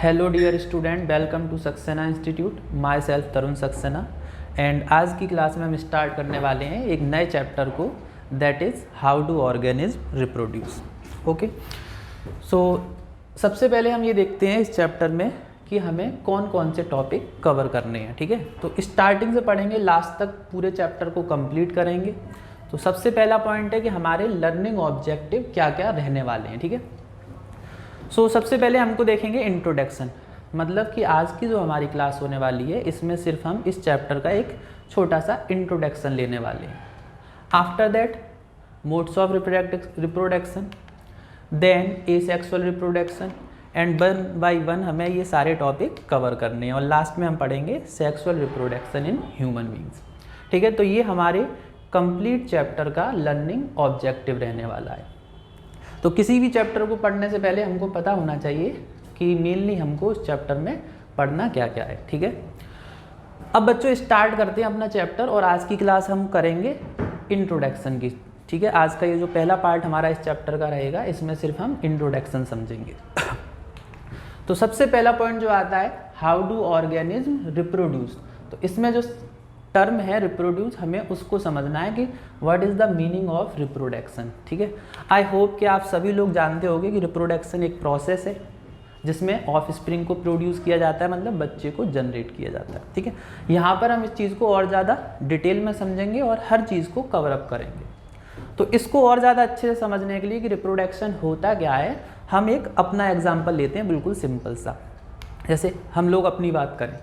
Hello dear student, welcome to Saxena institute. My self Tarun Saxena. And आज की class में हम स्टार्ट करने वाले हैं एक नए चैप्टर को, that is how do organism reproduce. Okay, so सबसे पहले हम ये देखते हैं इस चैप्टर में कि हमें कौन कौन से टॉपिक कवर करने हैं। ठीक है, तो स्टार्टिंग से पढ़ेंगे, लास्ट तक पूरे चैप्टर को कंप्लीट करेंगे। तो सबसे पहला पॉइंट है कि हमारे लर्निंग ऑब्जेक्टिव क्या क्या रहने वाले हैं। ठीक है, सो सबसे पहले हमको देखेंगे इंट्रोडक्शन, मतलब कि आज की जो हमारी क्लास होने वाली है इसमें सिर्फ हम इस चैप्टर का एक छोटा सा इंट्रोडक्शन लेने वाले हैं। After that modes of reproduction, then asexual reproduction, and one by one हमें ये सारे टॉपिक कवर करने हैं और लास्ट में हम पढ़ेंगे sexual reproduction in human beings. ठीक है, तो ये हमारे कंप्लीट चैप्टर का लर्निंग ऑब्जेक्टिव रहने वाला है। तो किसी भी चैप्टर को पढ़ने से पहले हमको पता होना चाहिए कि मेनली हमको उस चैप्टर में पढ़ना क्या क्या है। ठीक है, अब बच्चों स्टार्ट करते हैं अपना चैप्टर और आज की क्लास हम करेंगे इंट्रोडक्शन की। ठीक है, आज का ये जो पहला पार्ट हमारा इस चैप्टर का रहेगा, इसमें सिर्फ हम इंट्रोडक्शन समझेंगे। तो सबसे पहला पॉइंट जो आता है, हाउ डू ऑर्गेनिज्म रिप्रोड्यूस। तो इसमें जो टर्म है रिप्रोड्यूस, हमें उसको समझना है कि what is the meaning of reproduction. ठीक है, आई होप कि आप सभी लोग जानते होंगे कि रिप्रोडक्शन एक प्रोसेस है जिसमें ऑफ स्प्रिंग को प्रोड्यूस किया जाता है, मतलब बच्चे को जनरेट किया जाता है। ठीक है, यहाँ पर हम इस चीज़ को और ज़्यादा डिटेल में समझेंगे और हर चीज़ को कवर अप करेंगे। तो इसको और ज़्यादा अच्छे से समझने के लिए कि रिप्रोडक्शन होता क्या है, हम एक अपना एग्जाम्पल लेते हैं, बिल्कुल सिंपल सा। जैसे हम लोग अपनी बात करें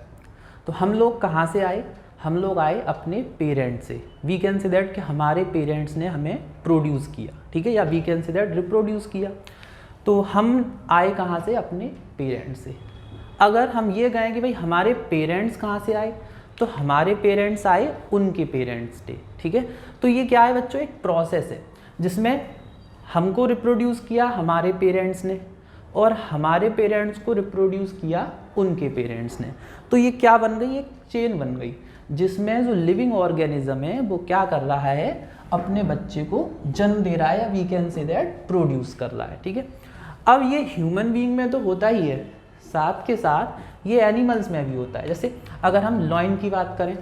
तो हम लोग कहाँ से आए, हम लोग आए अपने पेरेंट्स से। वी कैन से दैट कि हमारे पेरेंट्स ने हमें प्रोड्यूस किया। ठीक है, या we can say that reproduce किया। तो हम आए कहाँ से, अपने पेरेंट्स से। अगर हम ये कहें कि भाई हमारे पेरेंट्स कहाँ से आए, तो हमारे पेरेंट्स आए उनके पेरेंट्स से। ठीक है, तो ये क्या है बच्चों, एक प्रोसेस है जिसमें हमको रिप्रोड्यूस किया हमारे पेरेंट्स ने और हमारे पेरेंट्स को रिप्रोड्यूस किया उनके पेरेंट्स ने। तो ये क्या बन गई, एक चेन बन गई जिसमें जो लिविंग ऑर्गेनिज्म है वो क्या कर रहा है, अपने बच्चे को जन्म दे रहा है, या we can say that produce कर रहा है। ठीक है, अब ये ह्यूमन बीइंग में तो होता ही है, साथ के साथ ये एनिमल्स में भी होता है। जैसे अगर हम लॉइन की बात करें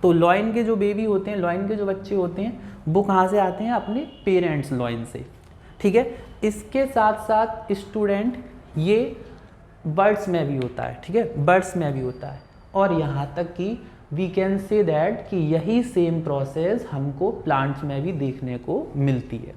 तो लॉइन के जो बेबी होते हैं, लॉइन के जो बच्चे होते हैं, वो कहाँ से आते हैं, अपने पेरेंट्स लॉइन से। ठीक है, इसके साथ साथ स्टूडेंट ये बर्ड्स में भी होता है। ठीक है, बर्ड्स में भी होता है और यहाँ तक कि वी कैन से दैट कि यही सेम प्रोसेस हमको प्लांट्स में भी देखने को मिलती है।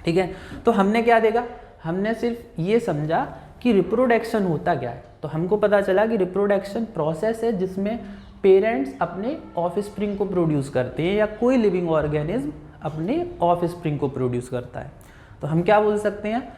ठीक है, तो हमने क्या देखा, हमने सिर्फ ये समझा कि रिप्रोडक्शन होता क्या है। तो हमको पता चला कि रिप्रोडक्शन प्रोसेस है जिसमें पेरेंट्स अपने ऑफ स्प्रिंग को प्रोड्यूस करते हैं, या कोई लिविंग ऑर्गेनिज्म अपने ऑफ स्प्रिंग को प्रोड्यूस करता है। तो हम क्या बोल सकते हैं,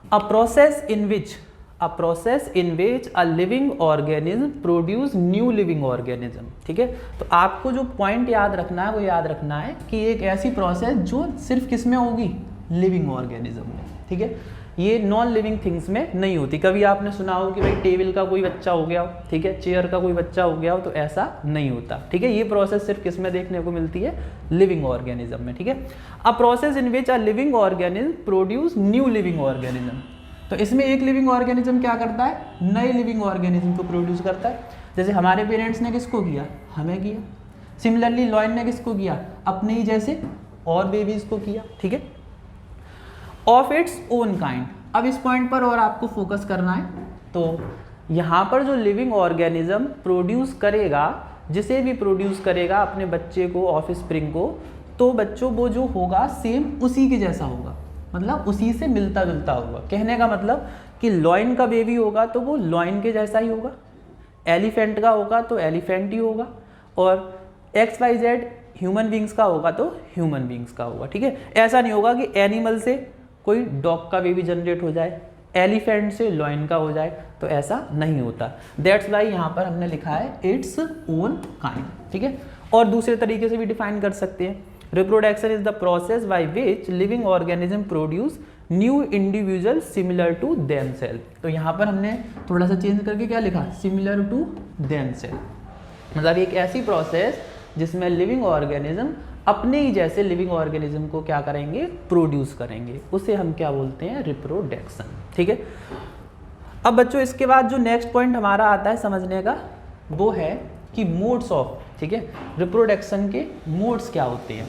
a process in which a living organism produce new living organism। ठीक है, तो आपको जो पॉइंट याद रखना है वो याद रखना है कि एक ऐसी प्रोसेस जो सिर्फ किस में होगी, लिविंग ऑर्गेनिज्म में। ठीक है, ये नॉन लिविंग थिंग्स में नहीं होती। कभी आपने सुना हो कि भाई टेबल का कोई बच्चा हो गया हो, ठीक है, चेयर का कोई बच्चा हो गया हो, तो ऐसा नहीं होता। ठीक है, ये प्रोसेस सिर्फ किस में देखने को मिलती है, लिविंग ऑर्गेनिज्म में। ठीक है, a process in which a living organism produce new living organism. तो इसमें एक लिविंग ऑर्गेनिज्म क्या करता है, नए लिविंग ऑर्गेनिज्म को प्रोड्यूस करता है। जैसे हमारे पेरेंट्स ने किसको किया, हमें किया। सिमिलरली लॉयन ने किसको किया, अपने ही जैसे और बेबीज को किया। ठीक है, ऑफ इट्स ओन काइंड। अब इस पॉइंट पर और आपको फोकस करना है। तो यहाँ पर जो लिविंग ऑर्गेनिज्म प्रोड्यूस करेगा, जिसे भी प्रोड्यूस करेगा अपने बच्चे को, ऑफ स्प्रिंग को, तो बच्चों वो जो होगा सेम उसी के जैसा होगा, मतलब उसी से मिलता जुलता होगा। कहने का मतलब कि लॉइन का बेबी होगा तो वो लॉइन के जैसा ही होगा, एलिफेंट का होगा तो एलिफेंट ही होगा, और XYZ ह्यूमन बींग्स का होगा तो ह्यूमन बींग्स का होगा। ठीक है, ऐसा नहीं होगा कि एनिमल से कोई डॉग का बेबी जनरेट हो जाए, एलिफेंट से लॉइन का हो जाए, तो ऐसा नहीं होता। दैट्स वाई यहाँ पर हमने लिखा है इट्स ओन काइंड। ठीक है, और दूसरे तरीके से भी डिफाइन कर सकते हैं, reproduction is the process by which living organism produce new individual similar to themselves. तो यहाँ पर हमने थोड़ा सा चेंज करके क्या लिखा, सिमिलर टू देमसेल्फ, मतलब एक ऐसी प्रोसेस जिसमें लिविंग ऑर्गेनिज्म अपने ही जैसे लिविंग ऑर्गेनिज्म को क्या करेंगे, प्रोड्यूस करेंगे, उसे हम क्या बोलते हैं, रिप्रोडक्शन। ठीक है, अब बच्चों इसके बाद जो नेक्स्ट पॉइंट हमारा आता है समझने का, वो है कि मोड्स ऑफ, ठीक है, रिप्रोडक्शन के मोड्स क्या होते हैं।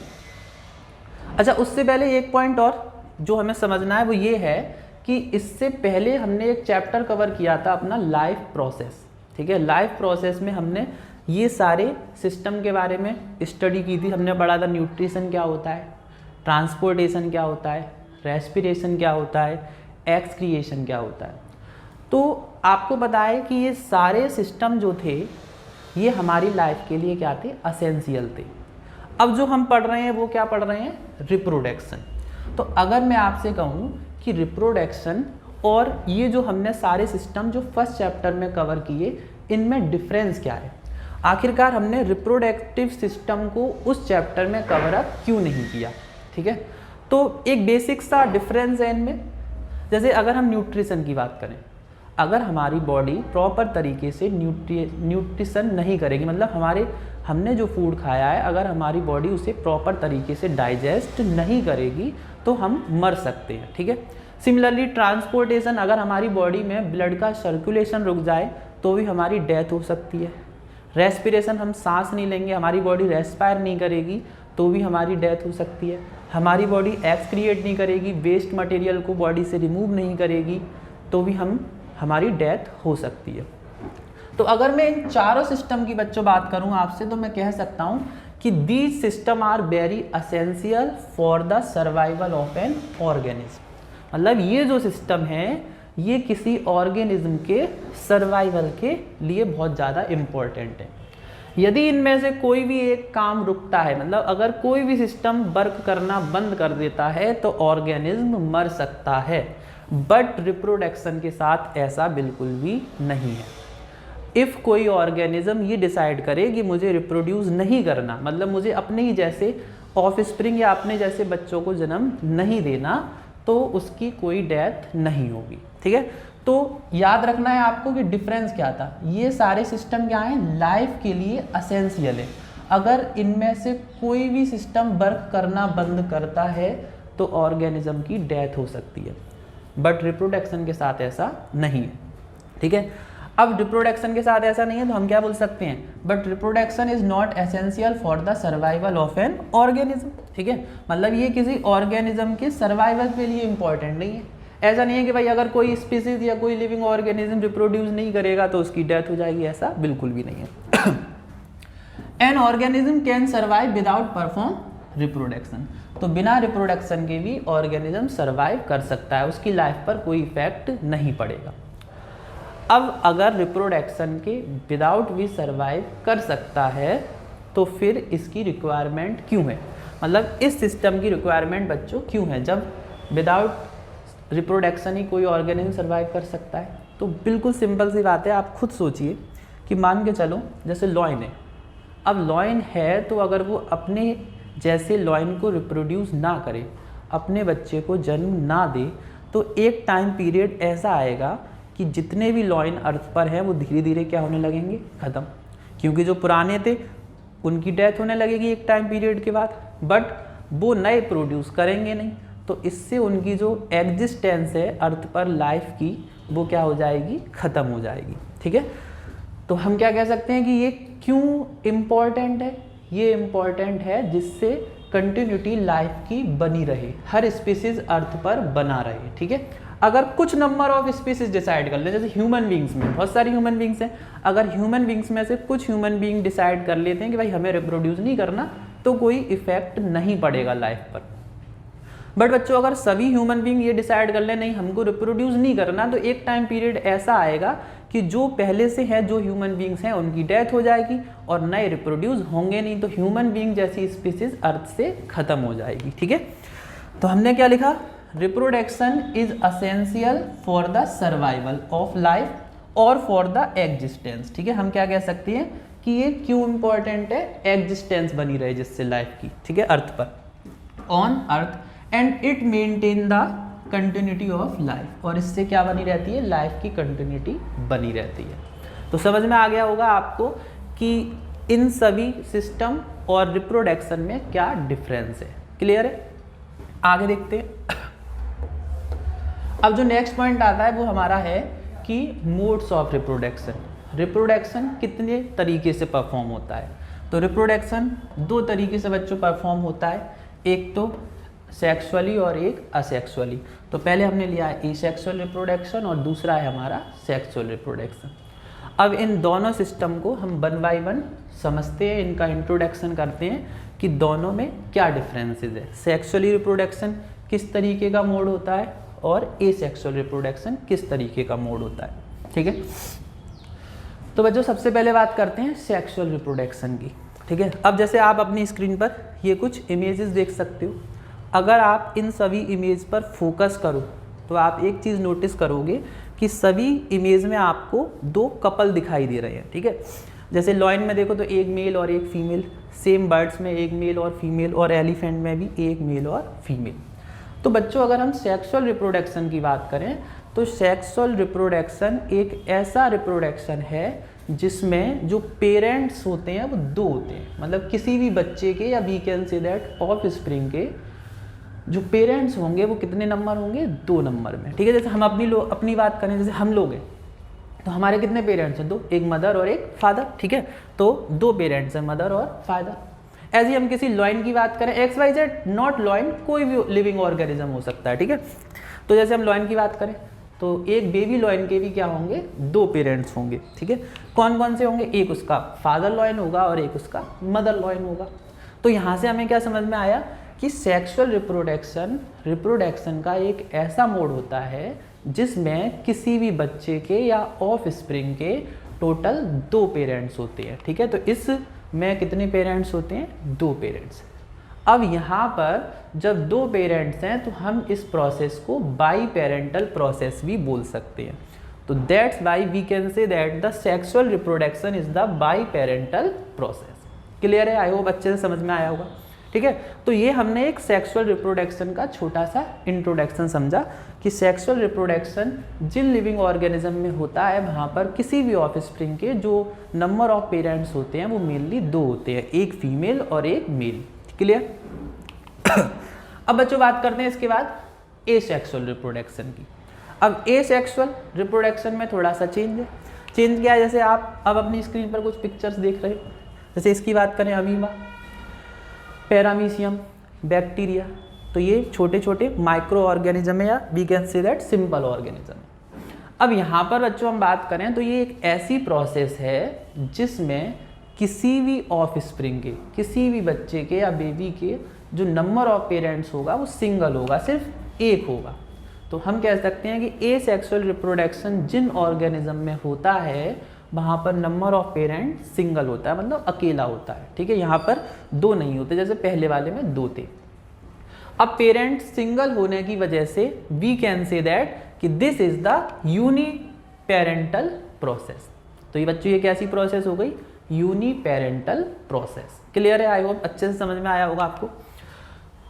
अच्छा, उससे पहले एक पॉइंट और जो हमें समझना है वो ये है कि इससे पहले हमने एक चैप्टर कवर किया था अपना लाइफ प्रोसेस, ठीक है। लाइफ प्रोसेस में हमने ये सारे सिस्टम के बारे में स्टडी की थी। हमने पढ़ा था न्यूट्रिशन क्या होता है, ट्रांसपोर्टेशन क्या होता है, रेस्पिरेशन क्या होता है, एक्सक्रिएशन क्या होता है। तो आपको पता है कि ये सारे सिस्टम जो थे ये हमारी लाइफ के लिए क्या थे, असेंशियल थे। अब जो हम पढ़ रहे हैं वो क्या पढ़ रहे हैं, रिप्रोडक्शन। तो अगर मैं आपसे कहूँ कि रिप्रोडक्शन और ये जो हमने सारे सिस्टम जो फर्स्ट चैप्टर में कवर किए, इनमें डिफरेंस क्या है, आखिरकार हमने रिप्रोडक्टिव सिस्टम को उस चैप्टर में कवर अप क्यों नहीं किया, ठीक है। तो एक बेसिक सा डिफरेंस है इनमें। जैसे अगर हम न्यूट्रिशन की बात करें, अगर हमारी बॉडी प्रॉपर तरीके से न्यूट्रिशन नहीं करेगी, मतलब हमने जो फूड खाया है अगर हमारी बॉडी उसे प्रॉपर तरीके से डाइजेस्ट नहीं करेगी तो हम मर सकते हैं, ठीक है। सिमिलरली ट्रांसपोर्टेशन, अगर हमारी बॉडी में ब्लड का सर्कुलेशन रुक जाए तो भी हमारी डेथ हो सकती है। रेस्पिरेशन, हम सांस नहीं लेंगे, हमारी बॉडी रेस्पायर नहीं करेगी तो भी हमारी डेथ हो सकती है। हमारी बॉडी एक्सक्रिएट नहीं करेगी, वेस्ट मटेरियल को बॉडी से रिमूव नहीं करेगी तो भी हमारी डेथ हो सकती है। तो अगर मैं इन चारों सिस्टम की बच्चों बात करूं आपसे, तो मैं कह सकता हूं कि these system are very essential for the survival of an organism. मतलब ये जो सिस्टम है ये किसी ऑर्गेनिज्म के सर्वाइवल के लिए बहुत ज़्यादा इम्पोर्टेंट है। यदि इनमें से कोई भी एक काम रुकता है, मतलब अगर कोई भी सिस्टम वर्क करना बंद कर देता है तो ऑर्गेनिज्म मर सकता है। बट रिप्रोडक्शन के साथ ऐसा बिल्कुल भी नहीं है। इफ़ कोई ऑर्गेनिज्म ये डिसाइड करे कि मुझे रिप्रोड्यूस नहीं करना, मतलब मुझे अपने ही जैसे ऑफस्प्रिंग या अपने जैसे बच्चों को जन्म नहीं देना, तो उसकी कोई डेथ नहीं होगी, ठीक है। तो याद रखना है आपको कि डिफरेंस क्या था। ये सारे सिस्टम क्या हैं, लाइफ के लिए असेंशियल है। अगर इनमें से कोई भी सिस्टम वर्क करना बंद करता है तो ऑर्गेनिज्म की डेथ हो सकती है, बट रिप्रोडक्शन के साथ ऐसा नहीं है, ठीक है। अब रिप्रोडक्शन के साथ ऐसा नहीं है तो हम क्या बोल सकते हैं, but reproduction is not essential for the survival of an organism, ठीक है। मतलब ये किसी ऑर्गेनिज्म के सर्वाइवल के लिए इंपॉर्टेंट नहीं है। ऐसा नहीं है कि भाई अगर कोई स्पीसीज या कोई लिविंग ऑर्गेनिज्म रिप्रोड्यूस नहीं करेगा तो उसकी डेथ हो जाएगी, ऐसा बिल्कुल भी नहीं है। An organism can survive without perform reproduction, तो बिना रिप्रोडक्शन के भी ऑर्गेनिज्म सर्वाइव कर सकता है, उसकी लाइफ पर कोई इफेक्ट नहीं पड़ेगा। अब अगर रिप्रोडक्शन के विदाउट भी सर्वाइव कर सकता है तो फिर इसकी रिक्वायरमेंट क्यों है, मतलब इस सिस्टम की रिक्वायरमेंट बच्चों क्यों है, जब विदाउट रिप्रोडक्शन ही कोई ऑर्गेनिज्म सर्वाइव कर सकता है। तो बिल्कुल सिंपल सी बात है, आप खुद सोचिए कि मान के चलो जैसे लॉयन है, अब लॉयन है तो अगर वो अपने जैसे लॉयन को रिप्रोड्यूस ना करे, अपने बच्चे को जन्म ना दे, तो एक टाइम पीरियड ऐसा आएगा कि जितने भी लॉयन अर्थ पर हैं वो धीरे धीरे क्या होने लगेंगे, ख़त्म, क्योंकि जो पुराने थे उनकी डेथ होने लगेगी एक टाइम पीरियड के बाद, बट वो नए प्रोड्यूस करेंगे नहीं, तो इससे उनकी जो एग्जिस्टेंस है अर्थ पर लाइफ की वो क्या हो जाएगी, ख़त्म हो जाएगी, ठीक है। तो हम क्या कह सकते हैं कि ये क्यों इम्पॉर्टेंट है, ये इम्पॉर्टेंट है जिससे कंटिन्यूटी लाइफ की बनी रहे, हर स्पीसीज अर्थ पर बना रहे, ठीक है। अगर कुछ नंबर ऑफ स्पीसीज डिसाइड कर ले, जैसे ह्यूमन बींग्स में बहुत सारी ह्यूमन बींग्स हैं, अगर ह्यूमन बींग्स में से कुछ ह्यूमन बींग डिसाइड कर लेते हैं कि भाई हमें रिप्रोड्यूस नहीं करना, तो कोई इफेक्ट नहीं पड़ेगा लाइफ पर। बट बच्चों अगर सभी ह्यूमन बींग ये डिसाइड कर ले नहीं हमको रिप्रोड्यूस नहीं करना, तो एक टाइम पीरियड ऐसा आएगा कि जो पहले से है जो ह्यूमन बींग्स हैं उनकी डेथ हो जाएगी और नए रिप्रोड्यूस होंगे नहीं, तो ह्यूमन बींग जैसी स्पीसीज अर्थ से खत्म हो जाएगी, ठीक है। तो हमने क्या लिखा, reproduction is essential for the survival of life और फॉर द एग्जिस्टेंस, ठीक है। हम क्या कह सकते हैं कि ये क्यों इंपॉर्टेंट है, एग्जिस्टेंस बनी रहे जिससे लाइफ की, ठीक है, अर्थ पर, on earth, and it maintain the continuity of life, और इससे क्या बनी रहती है, लाइफ की कंटिन्यूटी बनी रहती है। तो समझ में आ गया होगा आपको कि इन सभी सिस्टम और रिप्रोडक्शन में क्या डिफरेंस है, क्लियर है। आगे देखते हैं। अब जो नेक्स्ट पॉइंट आता है वो हमारा है कि मोड्स ऑफ रिप्रोडक्शन कितने तरीके से परफॉर्म होता है। तो रिप्रोडक्शन दो तरीके से बच्चों परफॉर्म होता है, एक तो सेक्सुअली और एक असेक्सुअली। तो पहले हमने लिया है एसेक्सुअल रिप्रोडक्शन और दूसरा है हमारा सेक्सुअल रिप्रोडक्शन। अब इन दोनों सिस्टम को हम वन बाय वन समझते हैं, इनका इंट्रोडक्शन करते हैं कि दोनों में क्या डिफरेंसेस है। सेक्सुअली रिप्रोडक्शन किस तरीके का मोड होता है और एसेक्सुअल रिप्रोडक्शन किस तरीके का मोड होता है, ठीक है। तो बच्चों सबसे पहले बात करते हैं सेक्सुअल रिप्रोडक्शन की, ठीक है। अब जैसे आप अपनी स्क्रीन पर ये कुछ इमेजेस देख सकते हो, अगर आप इन सभी इमेज पर फोकस करो तो आप एक चीज़ नोटिस करोगे कि सभी इमेज में आपको दो कपल दिखाई दे रहे हैं, ठीक है। जैसे लॉयन में देखो तो एक मेल और एक फीमेल, सेम बर्ड्स में एक मेल और फीमेल, और एलिफेंट में भी एक मेल और फीमेल। तो बच्चों अगर हम सेक्सुअल रिप्रोडक्शन की बात करें तो सेक्सुअल रिप्रोडक्शन एक ऐसा रिप्रोडक्शन है जिसमें जो पेरेंट्स होते हैं वो दो होते हैं, मतलब किसी भी बच्चे के या we can say that offspring के जो पेरेंट्स होंगे वो कितने नंबर होंगे, 2 नंबर में, ठीक है। जैसे हम अपनी बात करें, जैसे हम लोग हैं तो हमारे कितने पेरेंट्स हैं, 2, एक मदर और एक फादर, ठीक है। तो 2 पेरेंट्स हैं, मदर और फादर। ऐसे ही हम किसी लॉयन की बात करें, XYZ नॉट लॉयन, कोई भी लिविंग ऑर्गेनिज्म हो सकता है, ठीक है। तो जैसे हम लॉयन की बात करें तो एक बेबी लॉयन के भी क्या होंगे, 2 पेरेंट्स होंगे, ठीक है। कौन कौन से होंगे, एक उसका फादर लॉयन होगा और एक उसका मदर लॉयन होगा। तो यहाँ से हमें क्या समझ में आया कि सेक्सुअल रिप्रोडक्शन का एक ऐसा मोड होता है जिसमें किसी भी बच्चे के या ऑफ स्प्रिंग के टोटल 2 पेरेंट्स होते हैं, ठीक है। तो इसमें कितने पेरेंट्स होते हैं, 2 पेरेंट्स। अब यहाँ पर जब 2 पेरेंट्स हैं तो हम इस प्रोसेस को बाई पेरेंटल प्रोसेस भी बोल सकते हैं। तो that's why we can say that the sexual reproduction is the biparental process. Clear है, आई होप अच्छे से समझ में आया होगा, ठीक है। तो ये हमने एक सेक्सुअल रिप्रोडक्शन का छोटा सा इंट्रोडक्शन समझा कि सेक्सुअल रिप्रोडक्शन जिन लिविंग ऑर्गेनिज्म में होता है वहाँ पर किसी भी ऑफस्प्रिंग के जो नंबर ऑफ पेरेंट्स होते हैं वो मेनली 2 होते हैं, एक फीमेल और एक मेल। क्लियर। अब बच्चों बात करते हैं इसके बाद एसेक्सुअल रिप्रोडक्शन की। अब एसेक्सुअल रिप्रोडक्शन में थोड़ा सा चेंज क्या है, जैसे आप अब अपनी स्क्रीन पर कुछ पिक्चर्स देख रहे हो। जैसे इसकी बात करें, अमीबा, पैरामीशियम, बैक्टीरिया, तो ये छोटे छोटे माइक्रो ऑर्गेनिज्म है या we can say that simple organism. अब यहाँ पर बच्चों हम बात करें तो ये एक ऐसी प्रोसेस है जिसमें किसी भी ऑफ स्प्रिंग के, किसी भी बच्चे के या बेबी के जो नंबर ऑफ पेरेंट्स होगा वो सिंगल होगा, सिर्फ एक होगा। तो हम कह सकते हैं कि एसेक्सुअल रिप्रोडक्शन जिन ऑर्गेनिज्म में होता है वहाँ पर नंबर ऑफ पेरेंट सिंगल होता है, मतलब अकेला होता है, ठीक है। यहाँ पर 2 नहीं होते, जैसे पहले वाले में 2 थे। अब पेरेंट सिंगल होने की वजह से वी कैन से दैट कि this is the uniparental process. तो ये बच्चों ये कैसी प्रोसेस हो गई, यूनिपेरेंटल प्रोसेस। क्लियर है, आई होप अच्छे से समझ में आया होगा आपको।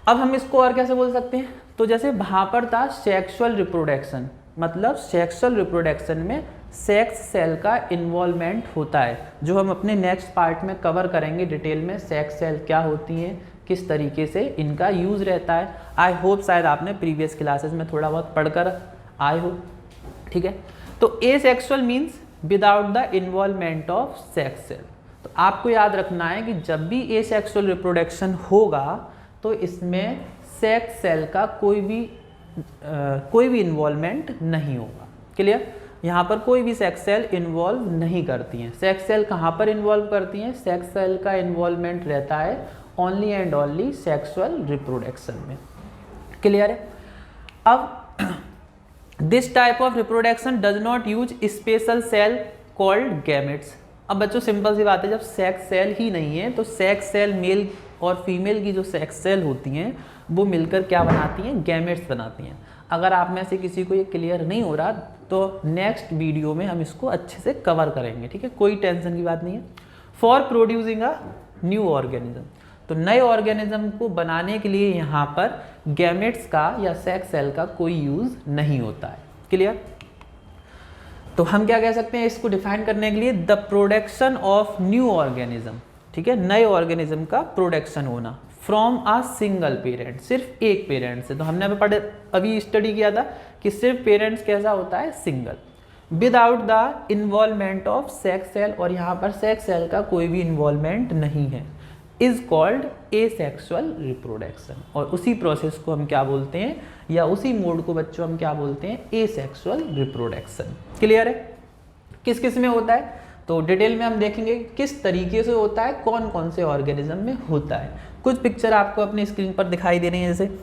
अब हम इसको और कैसे बोल सकते हैं, तो जैसे वहाँ पर था सेक्सुअल रिप्रोडक्शन, मतलब सेक्सुअल रिप्रोडक्शन में सेक्स सेल का इन्वॉल्वमेंट होता है, जो हम अपने नेक्स्ट पार्ट में कवर करेंगे डिटेल में। सेक्स सेल क्या होती हैं, किस तरीके से इनका यूज़ रहता है। आई होप शायद आपने प्रीवियस क्लासेस में थोड़ा बहुत पढ़कर आए हो, ठीक है। तो asexual means without the involvement of sex cell. तो आपको याद रखना है कि जब भी एसेक्सुअल रिप्रोडक्शन होगा तो इसमें सेक्स सेल का कोई भी इन्वॉल्वमेंट नहीं होगा। क्लियर, यहाँ पर कोई भी सेक्स सेल इन्वॉल्व नहीं करती हैं। सेक्स सेल कहाँ पर इन्वॉल्व करती हैं, सेक्स सेल का इन्वॉल्वमेंट रहता है only and only sexual reproduction में। क्लियर है। अब this type of reproduction does not use special cell called gametes. अब बच्चों सिंपल सी बात है, जब सेक्स सेल ही नहीं है तो सेक्स सेल मेल और फीमेल की जो सेक्स सेल होती हैं वो मिलकर क्या बनाती हैं, गैमेट्स बनाती हैं। अगर आप में से किसी को ये क्लियर नहीं हो रहा तो नेक्स्ट वीडियो में हम इसको अच्छे से कवर करेंगे, ठीक है, कोई टेंशन की बात नहीं है। For producing a new organism, तो नए ऑर्गेनिज्म को बनाने के लिए यहाँ पर गैमेट्स का या सेक्स सेल का कोई यूज नहीं होता है। क्लियर। तो हम क्या कह सकते हैं इसको डिफाइन करने के लिए, the production of new organism, ठीक है, नए ऑर्गेनिज्म का प्रोडक्शन होना फ्रॉम अ सिंगल पेरेंट, सिर्फ एक पेरेंट से। तो हमने अभी स्टडी किया था कि सिर्फ पेरेंट्स कैसा होता है, single, without the involvement of sex cell, और यहाँ पर सेक्स सेल का कोई भी इन्वॉल्वमेंट नहीं है, इज कॉल्ड एसेक्सुअल रिप्रोडक्शन। और उसी प्रोसेस को हम क्या बोलते हैं, या उसी मोड को बच्चों हम क्या बोलते हैं, एसेक्सुअल रिप्रोडक्शन। क्लियर है? किस किस में होता है, तो डिटेल में हम देखेंगे किस तरीके से होता है, कौन कौन से ऑर्गेनिज्म में होता है। कुछ पिक्चर आपको अपनी स्क्रीन पर दिखाई दे रही हैं, जैसे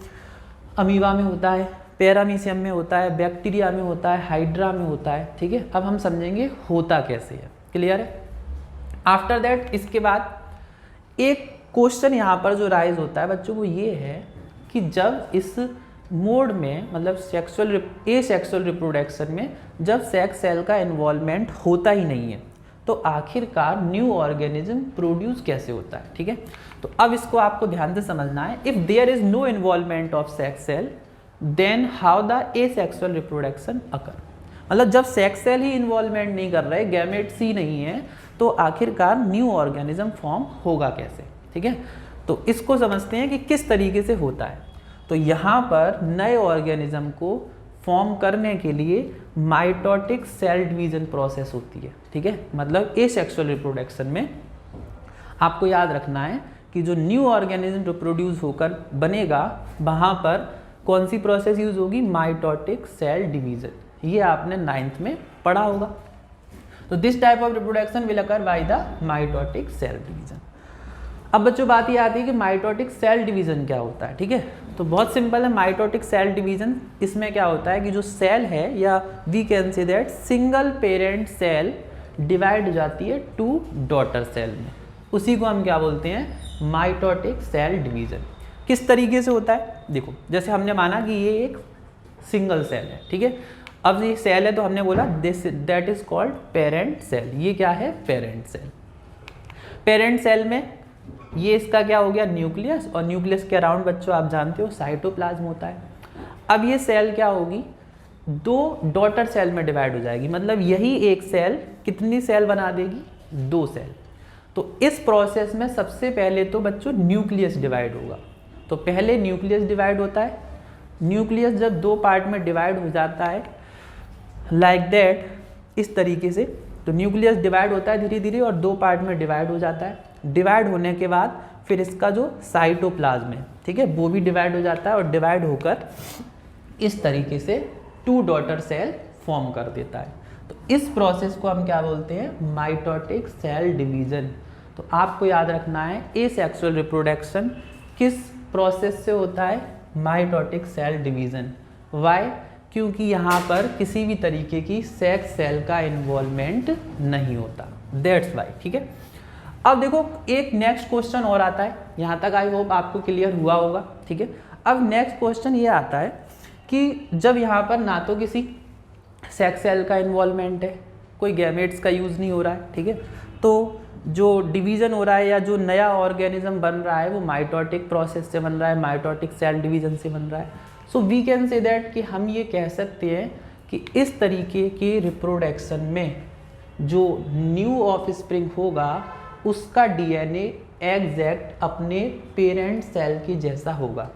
अमीबा में होता है, पैरामीशियम में होता है, बैक्टीरिया में होता है, हाइड्रा में होता है। ठीक है, अब हम समझेंगे होता कैसे है। क्लियर है? आफ्टर दैट इसके बाद एक क्वेश्चन यहाँ पर जो राइज होता है बच्चों वो ये है कि जब इस मोड में, मतलब एसेक्सुअल रिप्रोडक्शन में जब सेक्स सेल का इन्वॉल्वमेंट होता ही नहीं है, तो आखिरकार न्यू ऑर्गेनिज्म प्रोड्यूस कैसे होता है। ठीक है, तो अब इसको आपको ध्यान से समझना है। If there is no involvement of sex cell then how the asexual reproduction occur. मतलब जब सेक्स सेल ही इन्वॉल्वमेंट नहीं कर रहे, गैमेट्स ही नहीं है, तो आखिरकार न्यू ऑर्गेनिज्म फॉर्म होगा कैसे। ठीक है, तो इसको समझते हैं कि किस तरीके से होता है। तो यहाँ पर नए ऑर्गेनिज्म को फॉर्म करने के लिए माइटोटिक सेल डिवीजन प्रोसेस होती है। ठीक है, मतलब एसेक्सुअल रिप्रोडक्शन में आपको याद रखना है कि जो न्यू ऑर्गेनिज्म रिप्रोड्यूस होकर बनेगा वहाँ पर कौन सी प्रोसेस यूज होगी, माइटोटिक सेल डिवीजन। ये आपने 9th में पढ़ा होगा। तो this type of reproduction will occur by the mitotic cell division. अब बच्चों बात ये आती है कि माइटोटिक सेल डिवीजन क्या होता है। ठीक है, तो बहुत सिंपल है माइटोटिक सेल डिवीजन। इसमें क्या होता है कि जो सेल है, या we can say that single parent cell divide हो जाती है 2 डॉटर सेल में, उसी को हम क्या बोलते हैं, माइटोटिक सेल डिवीजन। किस तरीके से होता है, देखो जैसे हमने माना कि ये एक सिंगल सेल है। ठीक है, अब ये सेल है तो हमने बोला this that is called parent cell. ये क्या है, पेरेंट सेल। पेरेंट सेल में ये इसका क्या हो गया, न्यूक्लियस, और न्यूक्लियस के अराउंड बच्चों आप जानते हो साइटोप्लाज्म होता है। अब ये सेल क्या होगी, 2 डॉटर सेल में डिवाइड हो जाएगी, मतलब यही एक सेल कितनी सेल बना देगी, 2 सेल। तो इस प्रोसेस में सबसे पहले तो बच्चों न्यूक्लियस डिवाइड होगा। तो पहले न्यूक्लियस डिवाइड होता है। न्यूक्लियस जब 2 पार्ट में डिवाइड हो जाता है लाइक दैट, इस तरीके से, तो न्यूक्लियस डिवाइड होता है धीरे धीरे और 2 पार्ट में डिवाइड हो जाता है। डिवाइड होने के बाद फिर इसका जो साइटोप्लाज्म है, ठीक है, वो भी डिवाइड हो जाता है और डिवाइड होकर इस तरीके से 2 डॉटर सेल फॉर्म कर देता है। तो इस प्रोसेस को हम क्या बोलते हैं, माइटोटिक सेल डिवीजन। तो आपको याद रखना है एसेक्सुअल रिप्रोडक्शन किस प्रोसेस से होता है, माइटोटिक सेल डिवीजन। वाई, क्योंकि यहाँ पर किसी भी तरीके की सेक्स सेल का इन्वॉल्वमेंट नहीं होता, दैट्स वाई। ठीक है, अब देखो एक नेक्स्ट क्वेश्चन और आता है, यहाँ तक आई होप आपको क्लियर हुआ होगा। ठीक है, अब नेक्स्ट क्वेश्चन ये आता है कि जब यहाँ पर ना तो किसी सेक्स सेल का इन्वॉल्वमेंट है, कोई गैमेट्स का यूज़ नहीं हो रहा है, ठीक है, तो जो डिवीज़न हो रहा है या जो नया ऑर्गेनिज्म बन रहा है वो माइटोटिक प्रोसेस से बन रहा है, माइटोटिक सेल डिवीज़न से बन रहा है। So we can say that कि हम ये कह सकते हैं कि इस तरीके के रिप्रोडक्शन में जो न्यू ऑफस्प्रिंग होगा उसका डीएनए एग्जैक्ट अपने पेरेंट सेल के जैसा होगा।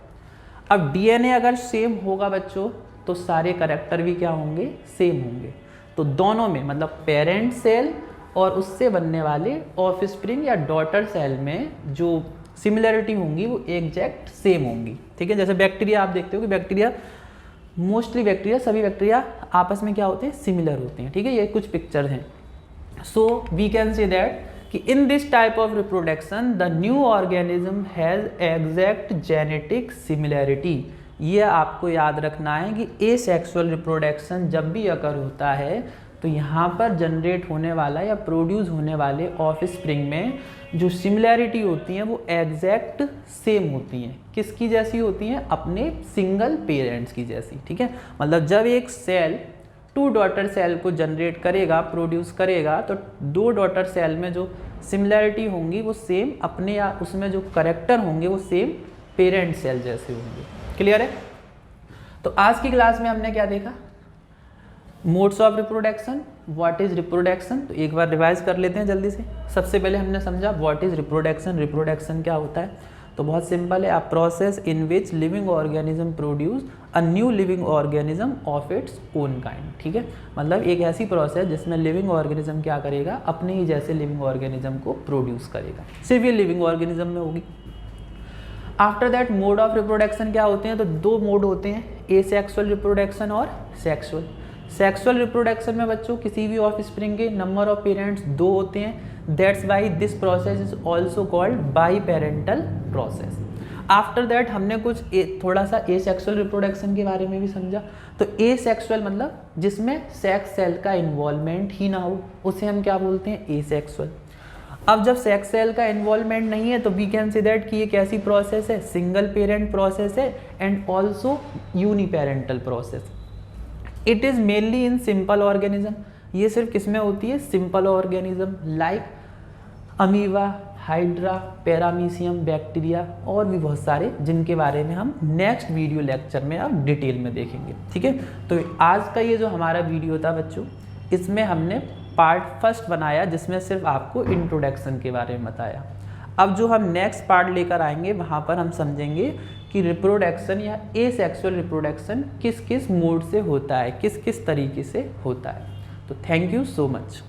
अब डीएनए अगर सेम होगा बच्चों तो सारे करैक्टर भी क्या होंगे, सेम होंगे। तो दोनों में मतलब पेरेंट सेल और उससे बनने वाले ऑफस्प्रिंग या डॉटर सेल में जो सिमिलरिटी होंगी वो एग्जैक्ट सेम होंगी। ठीक है, जैसे बैक्टीरिया आप देखते हो कि बैक्टीरिया मोस्टली बैक्टीरिया सभी बैक्टीरिया आपस में क्या होते हैं, सिमिलर होते हैं। ठीक है, ये कुछ पिक्चर हैं। So we can say that कि in this type of reproduction the new organism has exact genetic similarity. ये आपको याद रखना है कि एसेक्सुअल रिप्रोडक्शन जब भी अकर होता है तो यहाँ पर जनरेट होने वाला या प्रोड्यूस होने वाले ऑफस्प्रिंग में जो सिमिलैरिटी होती हैं वो एग्जैक्ट सेम होती हैं। किसकी जैसी होती हैं, अपने सिंगल पेरेंट्स की जैसी। ठीक है, मतलब जब एक सेल 2 डॉटर सेल को जनरेट करेगा, प्रोड्यूस करेगा, तो 2 डॉटर सेल में जो सिमिलैरिटी होंगी वो सेम अपने, या उसमें जो करैक्टर होंगे वो सेम पेरेंट सेल जैसे होंगे। क्लियर है? तो आज की क्लास में हमने क्या देखा, modes of reproduction, what is reproduction. तो एक बार रिवाइज कर लेते हैं जल्दी से। सबसे पहले हमने समझा व्हाट इज रिप्रोडक्शन, रिप्रोडक्शन क्या होता है। तो बहुत सिंपल है, a process in which living organism produce a new living organism of its own kind. ठीक है, मतलब एक ऐसी प्रोसेस जिसमें लिविंग ऑर्गेनिज्म क्या करेगा, अपने ही जैसे लिविंग ऑर्गेनिज्म को प्रोड्यूस करेगा, सिर्फ ये लिविंग ऑर्गेनिज्म में होगी। After that mode of reproduction क्या होते हैं, तो दो मोड होते हैं, एसेक्सुअल रिप्रोडक्शन और सेक्सुअल। सेक्सुअल रिप्रोडक्शन में बच्चों किसी भी ऑफ स्प्रिंग के नंबर ऑफ पेरेंट्स 2 होते हैं, that's why this process is also called by parental process. After that हमने कुछ थोड़ा सा एसेक्सुअल रिप्रोडक्शन के बारे में भी समझा। तो एसेक्सुअल मतलब जिसमें सेक्स सेल का इन्वॉल्वमेंट ही ना हो, उसे हम क्या बोलते हैं, एसेक्सुअल। अब जब सेक्स सेल का इन्वॉल्वमेंट नहीं है तो वी कैन सी दैट कि ये कैसी प्रोसेस है, सिंगल पेरेंट प्रोसेस है and also uniparental process. It is mainly in simple organism, ये सिर्फ किसमें होती है, simple organism like amoeba, hydra, paramecium, bacteria और भी बहुत सारे, जिनके बारे में हम नेक्स्ट वीडियो लेक्चर में अब डिटेल में देखेंगे। ठीक है, तो आज का ये जो हमारा वीडियो था बच्चों, इसमें हमने पार्ट फर्स्ट बनाया जिसमें सिर्फ आपको इंट्रोडक्शन के बारे में बताया। अब जो हम नेक्स्ट पार्ट लेकर आएंगे वहाँ पर हम समझेंगे कि रिप्रोडक्शन या एसेक्सुअल रिप्रोडक्शन किस किस मोड से होता है, किस किस तरीके से होता है। तो थैंक यू सो मच।